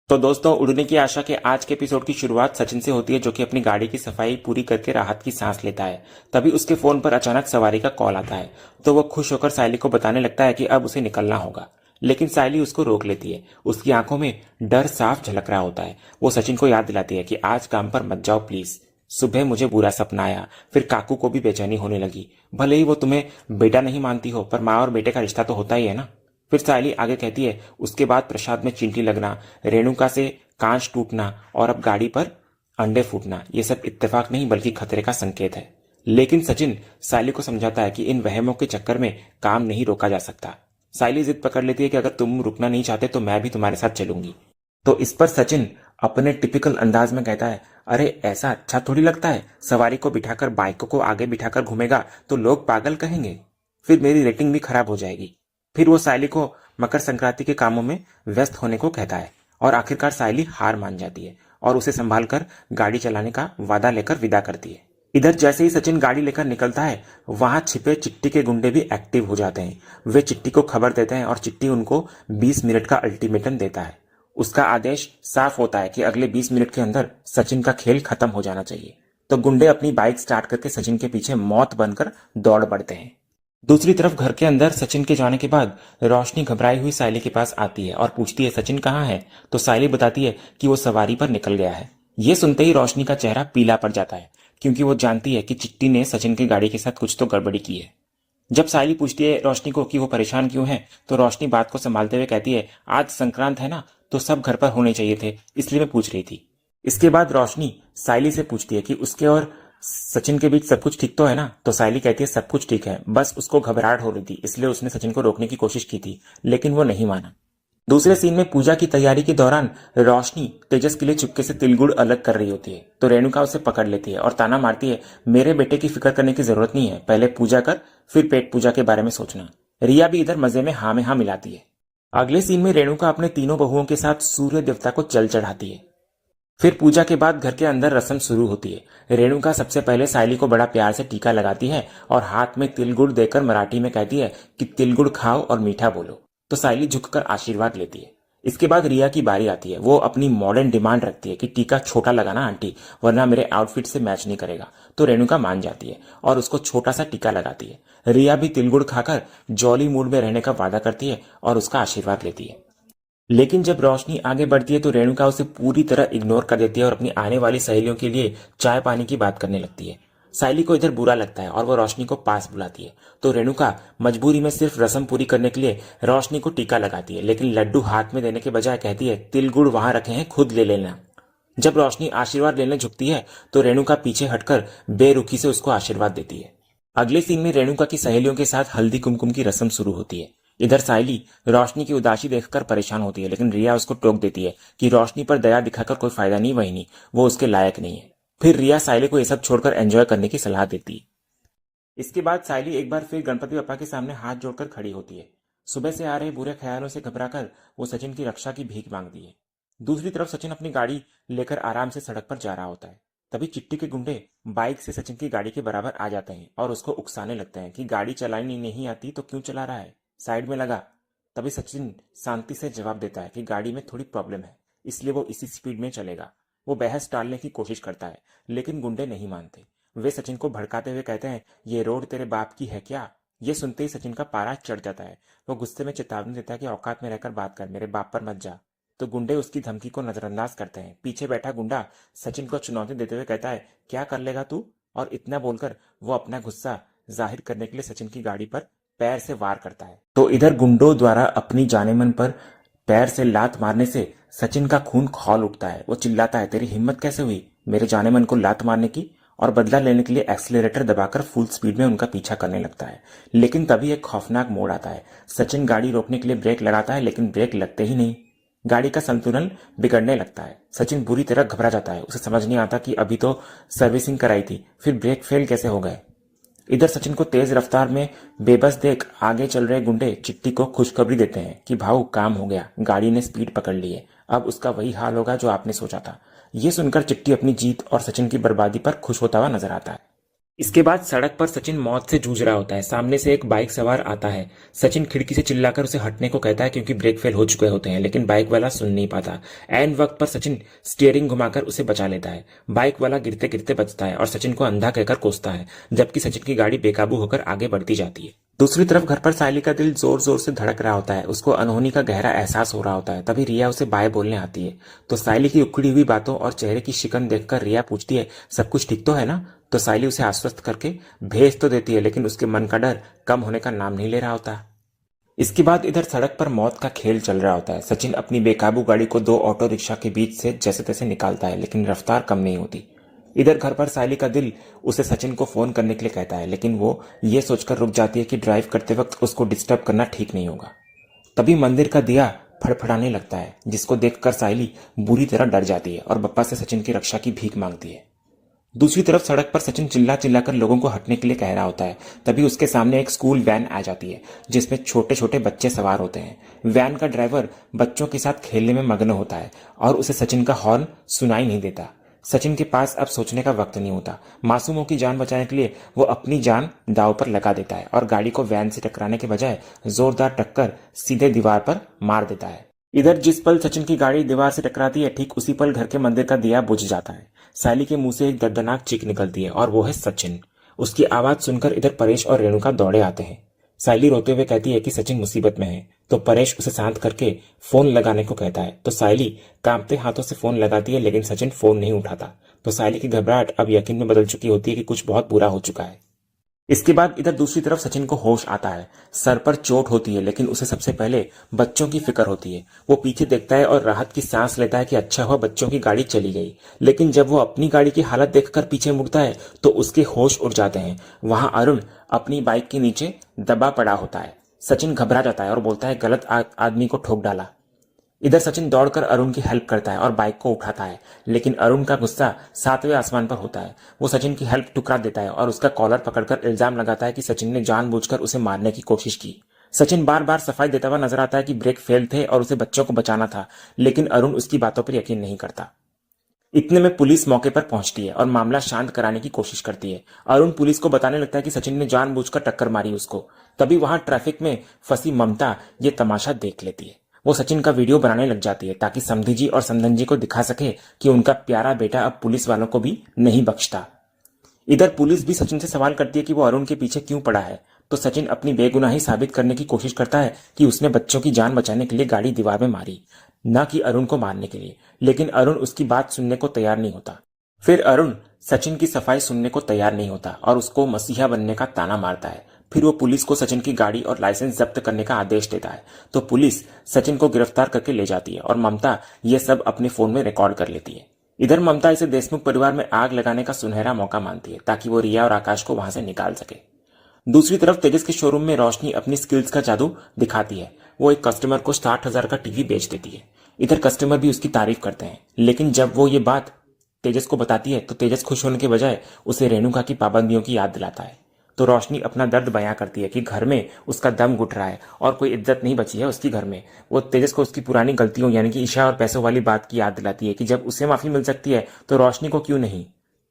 तो दोस्तों, उड़ने की आशा के आज के एपिसोड की शुरुआत सचिन से होती है, जो कि अपनी गाड़ी की सफाई पूरी करके राहत की सांस लेता है। तभी उसके फोन पर अचानक सवारी का कॉल आता है। तो वो खुश होकर सायली को बताने लगता है कि अब उसे निकलना होगा। लेकिन सायली उसको रोक लेती है। उसकी आंखों में डर साफ झलक रहा होता है। वो सचिन को याद दिलाती है कि आज काम पर मत जाओ प्लीज। सुबह मुझे बुरा सपना आया, फिर काकू को भी बेचैनी होने लगी। भले ही वो तुम्हें बेटा नहीं मानती हो, पर माँ और बेटे का रिश्ता तो होता ही है ना। फिर सायली आगे कहती है, उसके बाद प्रसाद में चींटी लगना, रेणुका से कांच टूटना और अब गाड़ी पर अंडे फूटना, ये सब इत्तेफाक नहीं बल्कि खतरे का संकेत है। लेकिन सचिन सायली को समझाता है कि इन वहमों के चक्कर में काम नहीं रोका जा सकता। सायली जिद पकड़ लेती है कि अगर तुम रुकना नहीं चाहते तो मैं भी तुम्हारे साथ चलूंगी। तो इस पर सचिन अपने टिपिकल अंदाज में कहता है, अरे ऐसा अच्छा थोड़ी लगता है, सवारी को बिठाकर बाइकों को आगे बिठाकर घूमेगा तो लोग पागल कहेंगे, फिर मेरी रेटिंग भी खराब हो जाएगी। फिर वो सायली को मकर संक्रांति के कामों में व्यस्त होने को कहता है और आखिरकार सायली हार मान जाती है और उसे संभाल कर गाड़ी चलाने का वादा लेकर विदा करती है। इधर जैसे ही सचिन गाड़ी लेकर निकलता है, वहां छिपे चिट्टी के गुंडे भी एक्टिव हो जाते हैं। वे चिट्टी को खबर देते हैं और चिट्टी उनको 20 मिनट का अल्टीमेटम देता है। उसका आदेश साफ होता है कि अगले 20 मिनट के अंदर सचिन का खेल खत्म हो जाना चाहिए। तो गुंडे अपनी बाइक स्टार्ट करके सचिन के पीछे मौत बनकर दौड़ पड़ते हैं। दूसरी तरफ घर के अंदर सचिन के जाने के बाद रोशनी घबराई हुई सायली के पास आती है और पूछती है, सचिन कहाँ है? तो सायली बताती है कि वो सवारी पर निकल गया है। ये सुनते ही रोशनी का चेहरा पीला पड़ जाता है, क्योंकि वो जानती है कि चिट्टी ने सचिन की गाड़ी के साथ कुछ तो गड़बड़ी की है। जब सायली पूछती है रोशनी को कि वो परेशान क्यों है, तो रोशनी बात को संभालते हुए कहती है, आज संक्रांत है ना, तो सब घर पर होने चाहिए थे, इसलिए मैं पूछ रही थी। इसके बाद रोशनी सायली से पूछती है कि उसके और सचिन के बीच सब कुछ ठीक तो है ना। तो सायली कहती है, सब कुछ ठीक है, बस उसको घबराहट हो रही थी, इसलिए उसने सचिन को रोकने की कोशिश की थी, लेकिन वो नहीं माना। दूसरे सीन में पूजा की तैयारी के दौरान रोशनी तेजस के लिए चुपके से तिलगुड़ अलग कर रही होती है। तो रेणुका उसे पकड़ लेती है और ताना मारती है, मेरे बेटे की फिक्र करने की जरूरत नहीं है, पहले पूजा कर, फिर पेट पूजा के बारे में सोचना। रिया भी इधर मजे में हाँ में हाँ मिलाती है। अगले सीन में रेणुका अपने तीनों बहुओं के साथ सूर्य देवता को जल चढ़ाती है। फिर पूजा के बाद घर के अंदर रस्म शुरू होती है। रेणुका सबसे पहले सायली को बड़ा प्यार से टीका लगाती है और हाथ में तिलगुड़ देकर मराठी में कहती है कि तिलगुड़ खाओ और मीठा बोलो। तो सायली झुककर आशीर्वाद लेती है। इसके बाद रिया की बारी आती है। वो अपनी मॉडर्न डिमांड रखती है कि टीका छोटा लगाना आंटी, वरना मेरे आउटफिट से मैच नहीं करेगा। तो रेणुका मान जाती है और उसको छोटा सा टीका लगाती है। रिया भी तिलगुड़ खाकर जॉली मूड में रहने का वादा करती है और उसका आशीर्वाद लेती है। लेकिन जब रोशनी आगे बढ़ती है तो रेणुका उसे पूरी तरह इग्नोर कर देती है और अपनी आने वाली सहेलियों के लिए चाय पानी की बात करने लगती है। सायली को इधर बुरा लगता है और वो रोशनी को पास बुलाती है। तो रेणुका मजबूरी में सिर्फ रस्म पूरी करने के लिए रोशनी को टीका लगाती है, लेकिन लड्डू हाथ में देने के बजाय कहती है, तिल गुड़ वहां रखे हैं, खुद ले लेना। जब रोशनी आशीर्वाद लेने झुकती है तो रेणुका पीछे हटकर बेरुखी से उसको आशीर्वाद देती है। अगले सीन में रेणुका की सहेलियों के साथ हल्दी कुमकुम की रस्म शुरू होती है। इधर सायली रोशनी की उदासी देखकर परेशान होती है, लेकिन रिया उसको टोक देती है कि रोशनी पर दया दिखाकर कोई फायदा नहीं, वही नहीं, वो उसके लायक नहीं है। फिर रिया सायली को यह सब छोड़कर एंजॉय करने की सलाह देती है। इसके बाद सायली एक बार फिर गणपति बप्पा के सामने हाथ जोड़कर खड़ी होती है। सुबह से आ रहे बुरे ख्यालों से घबराकर वो सचिन की रक्षा की भीख मांगती है। दूसरी तरफ सचिन अपनी गाड़ी लेकर आराम से सड़क पर जा रहा होता है। तभी चिट्टी के गुंडे बाइक से सचिन की गाड़ी के बराबर आ जाते हैं और उसको उकसाने लगते हैं कि गाड़ी चलानी नहीं आती तो क्यों चला रहा है, साइड में लगा। तभी सचिन शांति से जवाब देता है कि गाड़ी में थोड़ी प्रॉब्लम है, इसलिए वो इसी स्पीड में चलेगा। वो बहस टालने की कोशिश करता है, लेकिन गुंडे नहीं मानते। वे सचिन को भड़काते हुए कहते हैं, ये रोड तेरे बाप की है क्या? ये सुनते ही सचिन का पारा चढ़ जाता है। वो गुस्से में चेतावनी देता है कि औकात में रहकर बात कर, मेरे बाप पर मत जा। तो गुंडे उसकी धमकी को नजरअंदाज करते हैं। पीछे बैठा गुंडा सचिन को चुनौती देते हुए कहता है, क्या कर लेगा तू? और इतना बोलकर वो अपना गुस्सा जाहिर करने के लिए सचिन की गाड़ी पर पैर से वार करता है। तो इधर गुंडों द्वारा अपनी जानेमन पर पैर से लात मारने से सचिन का खून खौल उठता है। वो चिल्लाता है, तेरी हिम्मत कैसे हुई मेरे जानेमन को लात मारने की? और बदला लेने के लिए एक्सीलरेटर दबाकर फुल स्पीड में उनका पीछा करने लगता है। लेकिन तभी एक खौफनाक मोड़ आता है। सचिन गाड़ी रोकने के लिए ब्रेक लगाता है, लेकिन ब्रेक लगते ही नहीं। गाड़ी का संतुलन बिगड़ने लगता है। सचिन बुरी तरह घबरा जाता है। उसे समझ नहीं आता कि अभी तो सर्विसिंग कराई थी, फिर ब्रेक फेल कैसे हो गए। इधर सचिन को तेज रफ्तार में बेबस देख आगे चल रहे गुंडे चिट्टी को खुशखबरी देते हैं कि भाऊ काम हो गया, गाड़ी ने स्पीड पकड़ ली है, अब उसका वही हाल होगा जो आपने सोचा था। ये सुनकर चिट्टी अपनी जीत और सचिन की बर्बादी पर खुश होता हुआ नजर आता है। इसके बाद सड़क पर सचिन मौत से जूझ रहा होता है। सामने से एक बाइक सवार आता है। सचिन खिड़की से चिल्लाकर उसे हटने को कहता है क्योंकि ब्रेक फेल हो चुके होते हैं, लेकिन बाइक वाला सुन नहीं पाता। ऐन वक्त पर सचिन स्टीयरिंग घुमाकर उसे बचा लेता है। बाइक वाला गिरते गिरते बचता है और सचिन को अंधा कहकर कोसता है, जबकि सचिन की गाड़ी बेकाबू होकर आगे बढ़ती जाती है। दूसरी तरफ घर पर सायली का दिल जोर जोर से धड़क रहा होता है। उसको अनहोनी का गहरा एहसास हो रहा होता है। तभी रिया उसे बाय बोलने आती है। तो सायली की उखड़ी हुई बातों और चेहरे की शिकन देखकर रिया पूछती है, सब कुछ ठीक तो है ना? तो सायली उसे आश्वस्त करके भेज तो देती है, लेकिन उसके मन का डर कम होने का नाम नहीं ले रहा होता। इसके बाद इधर सड़क पर मौत का खेल चल रहा होता है। सचिन अपनी बेकाबू गाड़ी को दो ऑटो रिक्शा के बीच से जैसे तैसे निकालता है, लेकिन रफ्तार कम नहीं होती। इधर घर पर सायली का दिल उसे सचिन को फोन करने के लिए कहता है, लेकिन वो ये सोचकर रुक जाती है कि ड्राइव करते वक्त उसको डिस्टर्ब करना ठीक नहीं होगा। तभी मंदिर का दिया फड़फड़ाने लगता है, जिसको देखकर सायली बुरी तरह डर जाती है और बप्पा से सचिन की रक्षा की भीख मांगती है। दूसरी तरफ सड़क पर सचिन चिल्ला चिल्लाकर लोगों को हटने के लिए कह रहा होता है। तभी उसके सामने एक स्कूल वैन आ जाती है, जिसमें छोटे छोटे बच्चे सवार होते हैं। वैन का ड्राइवर बच्चों के साथ खेलने में मग्न होता है और उसे सचिन का हॉर्न सुनाई नहीं देता। सचिन के पास अब सोचने का वक्त नहीं होता। मासूमों की जान बचाने के लिए वो अपनी जान दांव पर लगा देता है और गाड़ी को वैन से टकराने के बजाय जोरदार टक्कर सीधे दीवार पर मार देता है। इधर जिस पल सचिन की गाड़ी दीवार से टकराती है, ठीक उसी पल घर के मंदिर का दिया बुझ जाता है। सायली के मुंह से एक दर्दनाक चीख निकलती है और वो है सचिन। उसकी आवाज सुनकर इधर परेश और रेणुका दौड़े आते हैं। सायली रोते हुए कहती है कि सचिन मुसीबत में है, तो परेश उसे शांत करके फोन लगाने को कहता है। तो सायली कांपते हाथों से फोन लगाती है, लेकिन सचिन फोन नहीं उठाता। तो सायली की घबराहट अब यकीन में बदल चुकी होती है कि कुछ बहुत बुरा हो चुका है। इसके बाद इधर दूसरी तरफ सचिन को होश आता है। सर पर चोट होती है, लेकिन उसे सबसे पहले बच्चों की फिक्र होती है। वो पीछे देखता है और राहत की सांस लेता है कि अच्छा हुआ बच्चों की गाड़ी चली गई। लेकिन जब वो अपनी गाड़ी की हालत देखकर पीछे मुड़ता है तो उसके होश उड़ जाते हैं। वहां अरुण अपनी बाइक के नीचे दबा पड़ा होता है। सचिन घबरा जाता है और बोलता है, गलत आदमी को ठोक डाला। इधर सचिन दौड़कर अरुण की हेल्प करता है और बाइक को उठाता है, लेकिन अरुण का गुस्सा सातवें आसमान पर होता है। वो सचिन की हेल्प ठुकरा देता है और उसका कॉलर पकड़कर इल्जाम लगाता है कि सचिन ने जानबूझकर उसे मारने की कोशिश की। सचिन बार बार सफाई देता हुआ नजर आता है कि ब्रेक फेल थे और उसे बच्चों को बचाना था, लेकिन अरुण उसकी बातों पर यकीन नहीं करता। इतने में पुलिस मौके पर पहुंचती है और मामला शांत कराने की कोशिश करती है। अरुण पुलिस को बताने लगता है कि सचिन ने जानबूझकर टक्कर मारी उसको। तभी वहां ट्रैफिक में फंसी ममता ये तमाशा देख लेती है। वो सचिन का वीडियो बनाने लग जाती है ताकि समधी जी और समधन जी को दिखा सके कि उनका प्यारा बेटा अब पुलिस वालों को भी नहीं बख्शता। इधर पुलिस भी सचिन से सवाल करती है कि वो अरुण के पीछे क्यों पड़ा है। तो सचिन अपनी बेगुनाही साबित करने की कोशिश करता है कि उसने बच्चों की जान बचाने के लिए गाड़ी दीवार में मारी, न कि अरुण को मारने के लिए। लेकिन अरुण उसकी बात सुनने को तैयार नहीं होता। फिर अरुण सचिन की सफाई सुनने को तैयार नहीं होता और उसको मसीहा बनने का ताना मारता है। फिर वो पुलिस को सचिन की गाड़ी और लाइसेंस जब्त करने का आदेश देता है। तो पुलिस सचिन को गिरफ्तार करके ले जाती है और ममता ये सब अपने फोन में रिकॉर्ड कर लेती है। इधर ममता इसे देशमुख परिवार में आग लगाने का सुनहरा मौका मानती है ताकि वो रिया और आकाश को वहां से निकाल सके। दूसरी तरफ तेजस के शोरूम में रोशनी अपनी स्किल्स का जादू दिखाती है। वो एक कस्टमर को 60,000 का टीवी बेच देती है। इधर कस्टमर भी उसकी तारीफ करते हैं, लेकिन जब वो ये बात तेजस को बताती है तो तेजस खुश होने के बजाय उसे रेणुका की पाबंदियों की याद दिलाता है। तो रोशनी अपना दर्द बयां करती है कि घर में उसका दम घुट रहा है और कोई इज्जत नहीं बची है उसकी घर में। वो तेजस को उसकी पुरानी गलतियों यानी कि ईशा और पैसों वाली बात की याद दिलाती है कि जब उसे माफी मिल सकती है तो रोशनी को क्यों नहीं।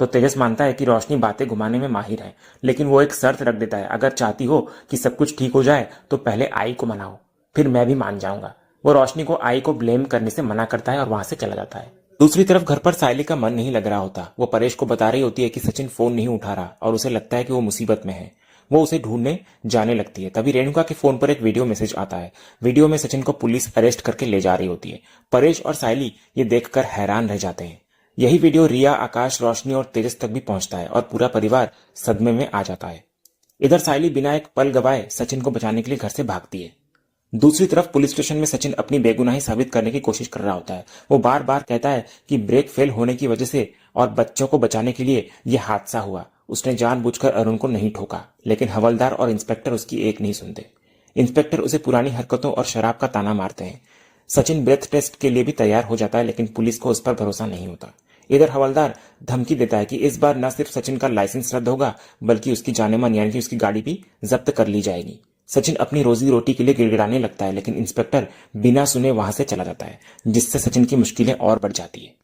तो तेजस मानता है कि रोशनी बातें घुमाने में माहिर है, लेकिन वो एक शर्त रख देता है, अगर चाहती हो कि सब कुछ ठीक हो जाए तो पहले आई को मनाओ, फिर मैं भी मान जाऊंगा। वो रोशनी को आई को ब्लेम करने से मना करता है और वहां से चला जाता है। दूसरी तरफ घर पर सायली का मन नहीं लग रहा होता। वो परेश को बता रही होती है कि सचिन फोन नहीं उठा रहा और उसे लगता है कि वो मुसीबत में है। वो उसे ढूंढने जाने लगती है। तभी रेणुका के फोन पर एक वीडियो मैसेज आता है। वीडियो में सचिन को पुलिस अरेस्ट करके ले जा रही होती है। परेश और सायली ये देखकर हैरान रह जाते हैं। यही वीडियो रिया, आकाश, रोशनी और तेजस तक भी पहुंचता है और पूरा परिवार सदमे में आ जाता है। इधर सायली बिना एक पल गवाए सचिन को बचाने के लिए घर से भागती है। दूसरी तरफ पुलिस स्टेशन में सचिन अपनी बेगुनाही साबित करने की कोशिश कर रहा होता है। वो बार बार कहता है कि ब्रेक फेल होने की वजह से और बच्चों को बचाने के लिए यह हादसा हुआ। उसने जानबूझकर अरुण को नहीं ठोका, लेकिन हवलदार और इंस्पेक्टर उसकी एक नहीं सुनते। इंस्पेक्टर उसे पुरानी हरकतों और शराब का ताना मारते हैं। सचिन ब्रेथ टेस्ट के लिए भी तैयार हो जाता है, लेकिन पुलिस को उस पर भरोसा नहीं होता। इधर हवलदार धमकी देता है कि इस बार न सिर्फ सचिन का लाइसेंस रद्द होगा, बल्कि उसकी जानेमान यानी कि उसकी गाड़ी भी जब्त कर ली जाएगी। सचिन अपनी रोजी रोटी के लिए गिड़गिड़ाने लगता है, लेकिन इंस्पेक्टर बिना सुने वहां से चला जाता है, जिससे सचिन की मुश्किलें और बढ़ जाती है।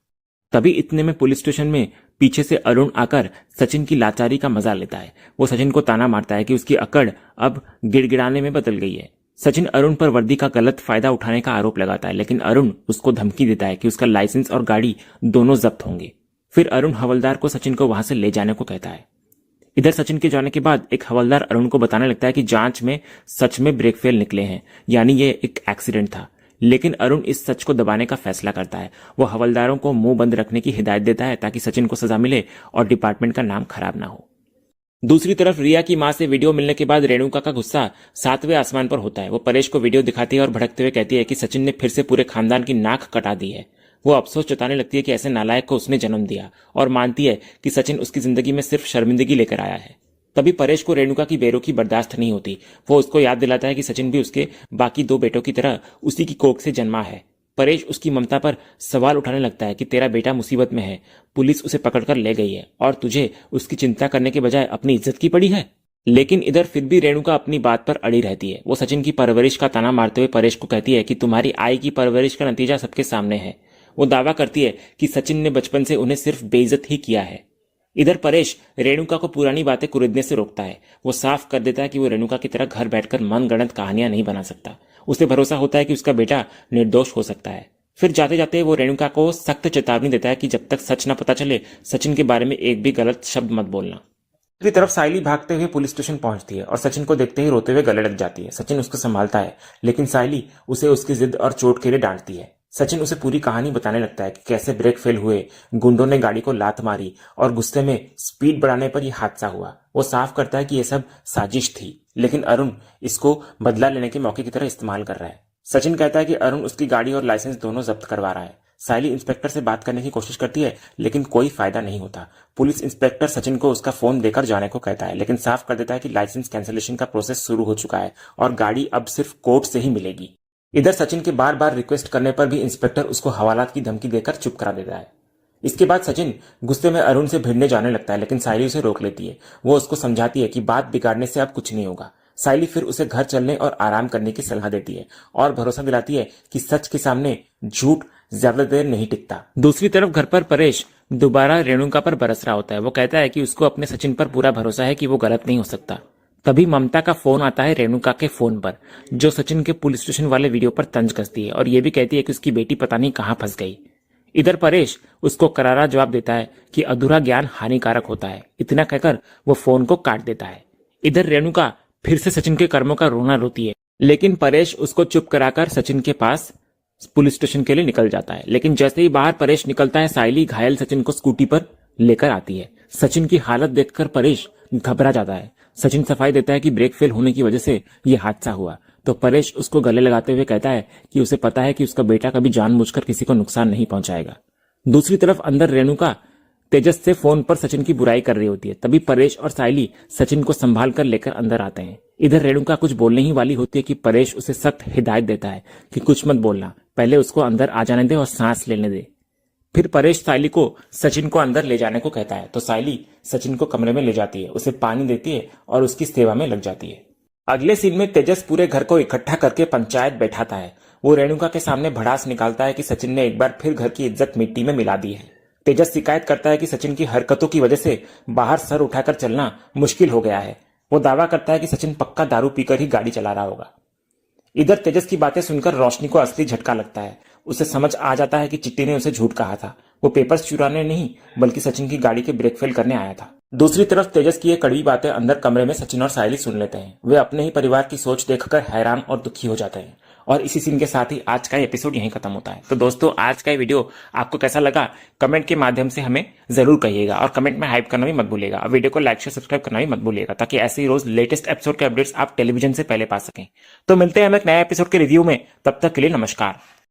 तभी इतने में पुलिस स्टेशन में पीछे से अरुण आकर सचिन की लाचारी का मजा लेता है। वो सचिन को ताना मारता है कि उसकी अकड़ अब गिड़गिड़ाने में बदल गई है। सचिन अरुण पर वर्दी का गलत फायदा उठाने का आरोप लगाता है, लेकिन अरुण उसको धमकी देता है कि उसका लाइसेंस और गाड़ी दोनों जब्त होंगे। फिर अरुण हवलदार को सचिन को वहां से ले जाने को कहता है। इधर सचिन के जाने के बाद एक हवलदार अरुण को बताने लगता है कि जांच में सच में ब्रेक फेल निकले हैं, यानी ये एक एक्सीडेंट था। लेकिन अरुण इस सच को दबाने का फैसला करता है। वो हवलदारों को मुंह बंद रखने की हिदायत देता है ताकि सचिन को सजा मिले और डिपार्टमेंट का नाम खराब ना हो। दूसरी तरफ रिया की मां से वीडियो मिलने के बाद रेणुका का गुस्सा 7वें आसमान पर होता है। वो परेश को वीडियो दिखाती है और भड़कते हुए कहती है कि सचिन ने फिर से पूरे खानदान की नाक कटा दी है। वो अफसोस जताने लगती है कि ऐसे नालायक को उसने जन्म दिया और मानती है कि सचिन उसकी जिंदगी में सिर्फ शर्मिंदगी लेकर आया है। तभी परेश को रेणुका की बेरुखी बर्दाश्त नहीं होती। वो उसको याद दिलाता है कि सचिन भी उसके बाकी 2 बेटों की तरह उसी की कोख से जन्मा है। परेश उसकी ममता पर सवाल उठाने लगता है कि तेरा बेटा मुसीबत में है, पुलिस उसे पकड़कर ले गई है और तुझे उसकी चिंता करने के बजाय अपनी इज्जत की पड़ी है। लेकिन इधर फिर भी रेणुका अपनी बात पर अड़ी रहती है। वो सचिन की परवरिश का ताना मारते हुए परेश को कहती है कि तुम्हारी आई की परवरिश का नतीजा सबके सामने है। वो दावा करती है कि सचिन ने बचपन से उन्हें सिर्फ बेइज्जत ही किया है। इधर परेश रेणुका को पुरानी बातें कुरेदने से रोकता है। वो साफ कर देता है कि वो रेणुका की तरह घर बैठकर मनगढ़ंत कहानियां नहीं बना सकता। उसे भरोसा होता है कि उसका बेटा निर्दोष हो सकता है। फिर जाते जाते वो रेणुका को सख्त चेतावनी देता है कि जब तक सच न पता चले सचिन के बारे में एक भी गलत शब्द मत बोलना। दूसरी तरफ साइली भागते हुए पुलिस स्टेशन पहुंचती है और सचिन को देखते ही रोते हुए गले लग जाती है। सचिन उसको संभालता है, लेकिन साइली उसे उसकी जिद और चोट के लिए डांटती है। सचिन उसे पूरी कहानी बताने लगता है कि कैसे ब्रेक फेल हुए, गुंडों ने गाड़ी को लात मारी और गुस्से में स्पीड बढ़ाने पर यह हादसा हुआ। वो साफ करता है कि यह सब साजिश थी, लेकिन अरुण इसको बदला लेने के मौके की तरह इस्तेमाल कर रहा है। सचिन कहता है कि अरुण उसकी गाड़ी और लाइसेंस दोनों जब्त करवा रहा है। साइली इंस्पेक्टर से बात करने की कोशिश करती है, लेकिन कोई फायदा नहीं होता। पुलिस इंस्पेक्टर सचिन को उसका फोन देकर जाने को कहता है, लेकिन साफ कर देता है कि लाइसेंस कैंसिलेशन का प्रोसेस शुरू हो चुका है और गाड़ी अब सिर्फ कोर्ट से ही मिलेगी। इधर सचिन के बार बार रिक्वेस्ट करने पर भी इंस्पेक्टर उसको हवालात की धमकी देकर चुप करा देता है। इसके बाद सचिन गुस्से में अरुण से भिड़ने जाने लगता है, लेकिन साइली उसे रोक लेती है। वो उसको समझाती है कि बात बिगाड़ने से अब कुछ नहीं होगा। साइली फिर उसे घर चलने और आराम करने की सलाह देती है और भरोसा दिलाती है कि सच के सामने झूठ ज्यादा देर नहीं टिकता। दूसरी तरफ घर पर परेश दोबारा रेणुका पर बरस रहा होता है। वो कहता है कि उसको अपने सचिन पर पूरा भरोसा है कि वो गलत नहीं हो सकता। तभी ममता का फोन आता है रेणुका के फोन पर, जो सचिन के पुलिस स्टेशन वाले वीडियो पर तंज कसती है और ये भी कहती है कि उसकी बेटी पता नहीं कहां फंस गई। इधर परेश उसको करारा जवाब देता है कि अधूरा ज्ञान हानिकारक होता है। इतना कहकर वो फोन को काट देता है। इधर रेणुका फिर से सचिन के कर्मों का रोना रोती है, लेकिन परेश उसको चुप कराकर सचिन के पास पुलिस स्टेशन के लिए निकल जाता है। लेकिन जैसे ही बाहर परेश निकलता है, साइली घायल सचिन को स्कूटी पर लेकर आती है। सचिन की हालत देखकर परेश घबरा जाता है। सचिन सफाई देता है कि ब्रेक फेल होने की वजह से यह हादसा हुआ, तो परेश उसको गले लगाते हुए कहता है कि उसे पता है कि उसका बेटा कभी जानबूझकर किसी को नुकसान नहीं पहुंचाएगा। दूसरी तरफ अंदर रेणुका तेजस से फोन पर सचिन की बुराई कर रही होती है। तभी परेश और साइली सचिन को संभाल कर लेकर अंदर आते हैं। इधर रेणुका कुछ बोलने ही वाली होती है कि परेश उसे सख्त हिदायत देता है कि कुछ मत बोलना, पहले उसको अंदर आ जाने दे और सांस लेने दे। फिर परेश साइली को सचिन को अंदर ले जाने को कहता है, तो साइली सचिन को कमरे में ले जाती है, उसे पानी देती है और उसकी सेवा में लग जाती है। अगले सीन में तेजस पूरे घर को इकट्ठा करके पंचायत बैठाता है। वो रेणुका के सामने भड़ास निकालता है कि सचिन ने एक बार फिर घर की इज्जत मिट्टी में मिला दी है। तेजस शिकायत करता है कि सचिन की हरकतों की वजह से बाहर सर उठाकर चलना मुश्किल हो गया है। वो दावा करता है कि सचिन पक्का दारू पीकर ही गाड़ी चला रहा होगा। इधर तेजस की बातें सुनकर रोशनी को असली झटका लगता है। उसे समझ आ जाता है कि चिट्टी ने उसे झूठ कहा था। वो पेपर्स चुराने नहीं बल्कि सचिन की गाड़ी के ब्रेक फेल करने आया था। दूसरी तरफ तेजस की ये कड़वी बातें अंदर कमरे में सचिन और साइली सुन लेते हैं। वे अपने ही परिवार की सोच देखकर हैरान और दुखी हो जाते हैं। और इसी सीन के साथ ही आज का एपिसोड यहीं खत्म होता है। तो दोस्तों, आज का वीडियो आपको कैसा लगा कमेंट के माध्यम से हमें जरूर कहिएगा और कमेंट में हाइप करना भी मत भूलिएगा। वीडियो को लाइक शेयर सब्सक्राइब करना भी मत भूलिएगा, ताकि ऐसे ही रोज लेटेस्ट एपिसोड के अपडेट्स आप टेलीविजन से पहले पा सकें। तो मिलते हैं हम एक नया एपिसोड के रिव्यू में, तब तक के लिए नमस्कार।